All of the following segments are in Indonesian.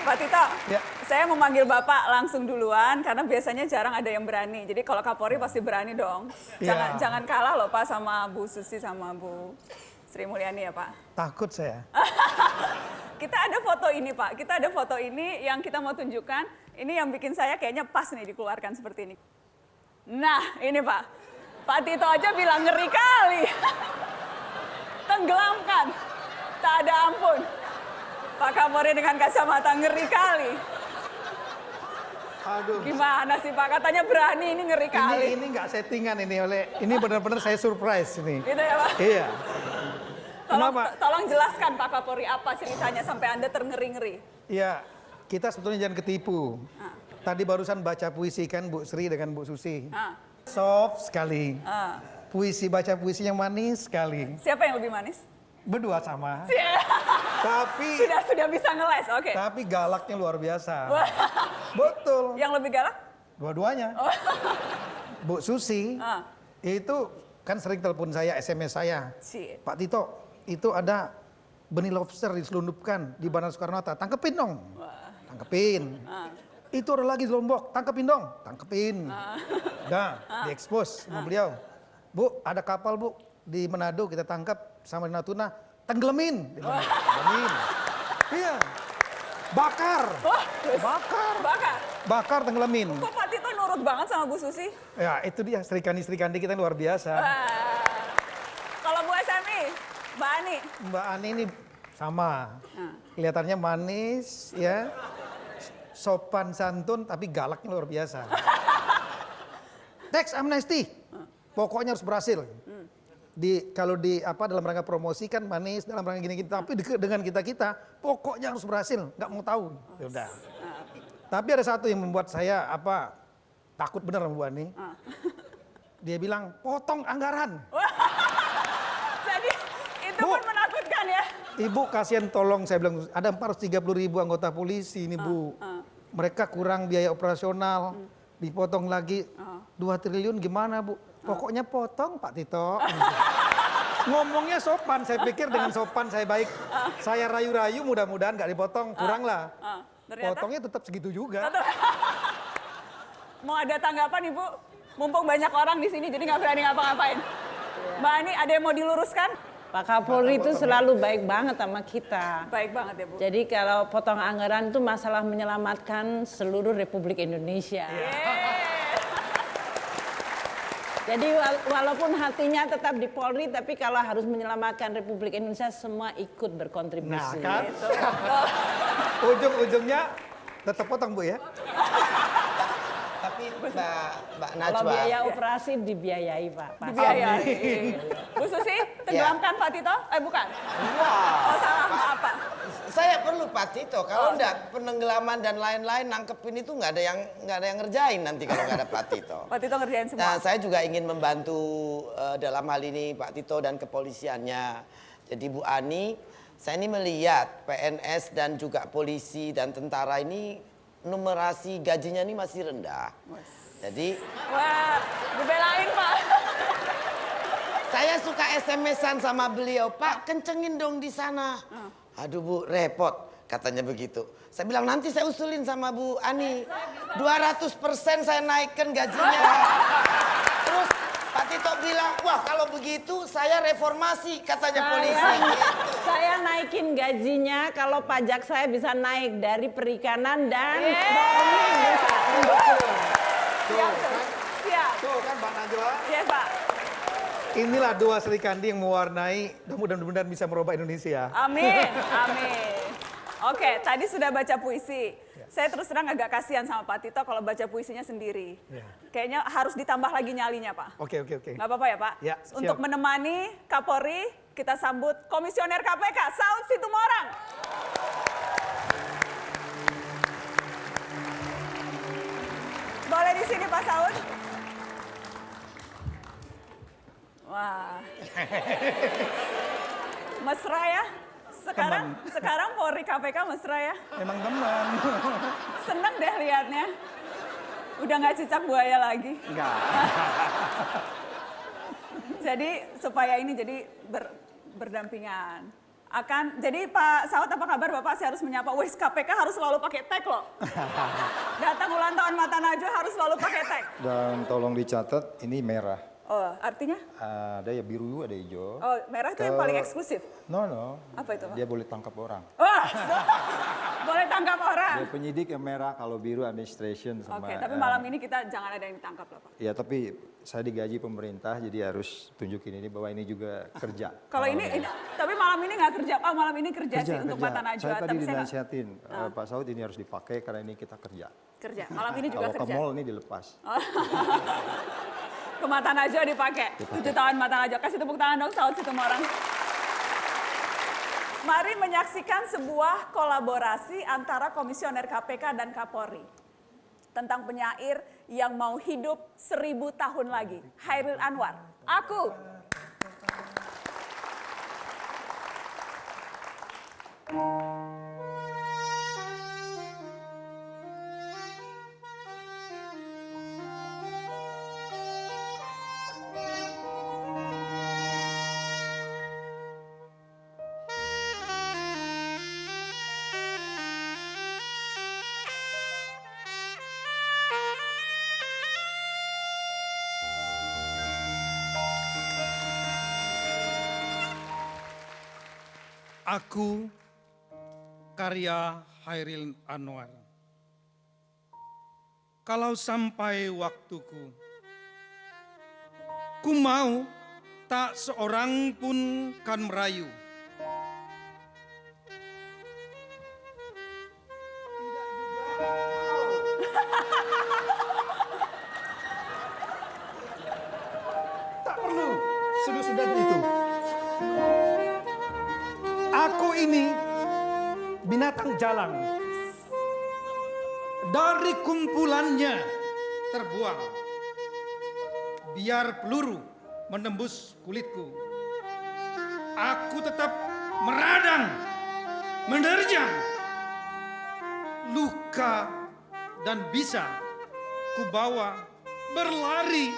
Pak Tito, Ya. saya memanggil Bapak langsung duluan karena biasanya jarang ada yang berani. Jadi kalau Kapolri pasti berani dong. Ya. Jangan kalah loh Pak sama Bu Susi sama Bu Sri Mulyani ya Pak. Takut saya. Kita ada foto ini Pak, kita ada foto ini yang kita mau tunjukkan. Ini yang bikin saya kayaknya pas nih dikeluarkan seperti ini. Nah ini Pak, Pak Tito aja bilang ngeri kali. Tenggelamkan, tak ada ampun. Pak Kapolri dengan kacamata ngeri kali. Aduh. Gimana sih Pak, katanya berani, ini ngeri kali. Ini nggak settingan ini benar-benar saya surprise ini. Gitu ya Pak? Iya. Kenapa? Tolong jelaskan Pak Kapolri apa ceritanya sampai Anda terngeri-ngeri. Iya, kita sebetulnya jangan ketipu. Ah. Tadi barusan baca puisi kan Bu Sri dengan Bu Susi. Ah. Soft sekali. Ah. Baca puisinya manis sekali. Siapa yang lebih manis? Berdua sama. Tapi Sudah bisa ngeles, oke. tapi galaknya luar biasa. Betul. Yang lebih galak? Dua-duanya. Bu Susi Ah. itu kan sering telepon saya, SMS saya. Shit. Pak Tito, itu ada benih lobster diselundupkan di Bandara Soekarno-Hatta. Tangkepin dong. Tangkepin. Ah. Itu ada lagi di Lombok. Tangkepin dong. Tangkepin. Nah, diekspos sama beliau. Bu, ada kapal bu di Manado kita tangkap sama di Natuna. Tenggelamin. Tenggelamin. Iya. Bakar. Wah, Bakar. Bakar tenggelamin. Kok Pak Tito nurut banget sama Bu Susi? Ya itu dia Sri Kandi kita luar biasa. Wah. Kalau Bu SMI, Mbak Ani. Mbak Ani ini sama. Kelihatannya manis ya. Sopan santun tapi galaknya luar biasa. Teks amnesti. Pokoknya harus berhasil. Kalau dalam rangka promosi kan manis, dalam rangka gini-gini, tapi dengan kita pokoknya harus berhasil, nggak mau tahu. Ya udah. Tapi ada satu yang membuat saya takut bener sama Bu Ani. Dia bilang potong anggaran. Jadi itu Bu. pun menakutkan ya. Ibu kasihan tolong, saya bilang ada 430.000 anggota polisi ini Bu. Mereka kurang biaya operasional, dipotong lagi 2 triliun gimana Bu? Pokoknya potong Pak Tito. Ngomongnya sopan, saya pikir dengan sopan saya baik. Saya rayu-rayu mudah-mudahan nggak dipotong, kurang lah. Ternyata Potongnya tetap segitu juga. mau ada tanggapan Ibu? Mumpung banyak orang di sini jadi nggak berani ngapa-ngapain. Mbak Ani ada yang mau diluruskan? Pak Kapolri itu selalu baik banget sama kita. Baik banget ya Bu. Jadi kalau potong anggaran itu masalah menyelamatkan seluruh Republik Indonesia. Jadi walaupun hatinya tetap di Polri, tapi kalau harus menyelamatkan Republik Indonesia semua ikut Nah berkontribusi. kan, ujung-ujungnya tetap potong Bu ya. Tapi Mbak Kalau Najwa, biaya operasi dibiayai Pak. Dibiayai. Bu Susi, tenggelamkan Pak Tito? Bukan. Oh salah, maaf Pak. saya perlu Pak Tito. Kalau enggak penenggelaman dan lain-lain nangkepin itu nggak ada yang ngerjain nanti kalau nggak ada Pak Tito. Pak Tito ngerjain semua. Nah, saya juga ingin membantu dalam hal ini Pak Tito dan kepolisiannya. Jadi Bu Ani, saya ini melihat PNS dan juga polisi dan tentara ini numerasi gajinya ini masih rendah. Jadi Wah, dibelain Pak. saya suka SMS-an sama beliau, Pak kencengin dong di sana. Aduh Bu, repot katanya begitu. Saya bilang nanti saya usulin sama Bu Ani. 200% saya naikkan gajinya. Terus Pak Tito bilang, wah kalau begitu saya reformasi katanya polisi. Saya naikin gajinya kalau pajak saya bisa naik dari perikanan dan Siap tuh. Siap. Tuh kan Mbak Najwa. Yes Pak. Inilah dua Sri Kandi yang mewarnai, mudah-mudahan bisa merubah Indonesia. Amin. Amin. Oke, tadi sudah baca puisi. Saya terus terang agak kasihan sama Pak Tito kalau baca puisinya sendiri. Kayaknya harus ditambah lagi nyalinya Pak. Oke. Nggak apa-apa ya Pak? Ya, siap. Untuk menemani Kapolri, kita sambut Komisioner KPK, Saud Situmorang. Boleh di sini Pak Saud? Wah. Mesra ya? Sekarang Polri KPK mesra ya? Emang teman. Seneng deh liatnya. Udah nggak cicak buaya lagi. Enggak. Jadi supaya ini jadi berdampingan. Jadi Pak Saud apa kabar Bapak? Saya harus menyapa. Wes KPK harus selalu pakai tag loh. Datang ulang tahun Mata Najwa harus selalu pakai tag. Dan tolong dicatat, ini merah. Oh, artinya? Ada ya biru, ada hijau. Oh, merah itu yang paling eksklusif. No. Apa itu, Pak? Dia boleh tangkap orang. Wah, boleh tangkap orang. Dia penyidik yang merah, kalau biru administration sama. Oke, tapi malam ini kita jangan ada yang ditangkap lah Pak. Ya tapi saya digaji pemerintah, jadi harus tunjukin ini bahwa ini juga kerja. Kalau ini, tapi malam ini nggak kerja Pak, malam ini kerja sih untuk Mata Najwa. Saya tadi Tapi nggak- dinasihatin, Pak Saud ini harus dipakai karena ini kita kerja. kerja. Malam ini juga Kalau ke kerja. mall ini dilepas. Ke Mata Najwa dipakai. 7 tahun Mata Najwa. Kasih tepuk tangan dong Saud Situmorang. Mari menyaksikan sebuah kolaborasi antara Komisioner KPK dan Kapolri. Tentang penyair yang mau hidup 1000 tahun lagi. Chairil Anwar. Aku. Aku, karya Chairil Anwar. Kalau sampai waktuku, ku mau tak seorang pun kan merayu. Tak perlu. Sudah itu. Aku ini binatang jalang. Dari kumpulannya terbuang, biar peluru menembus kulitku. Aku tetap meradang, menerjang, luka dan bisa kubawa berlari,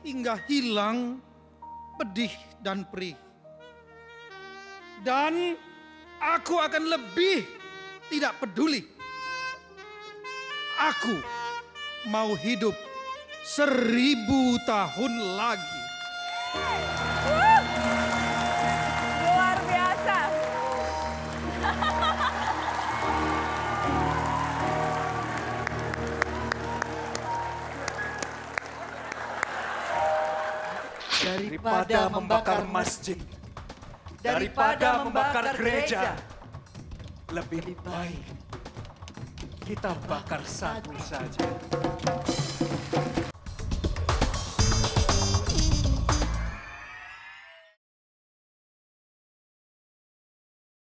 hingga hilang pedih dan perih. Dan aku akan lebih tidak peduli. Aku mau hidup 1000 tahun lagi. Luar biasa. Daripada membakar masjid, daripada membakar gereja, lebih baik kita bakar satu saja.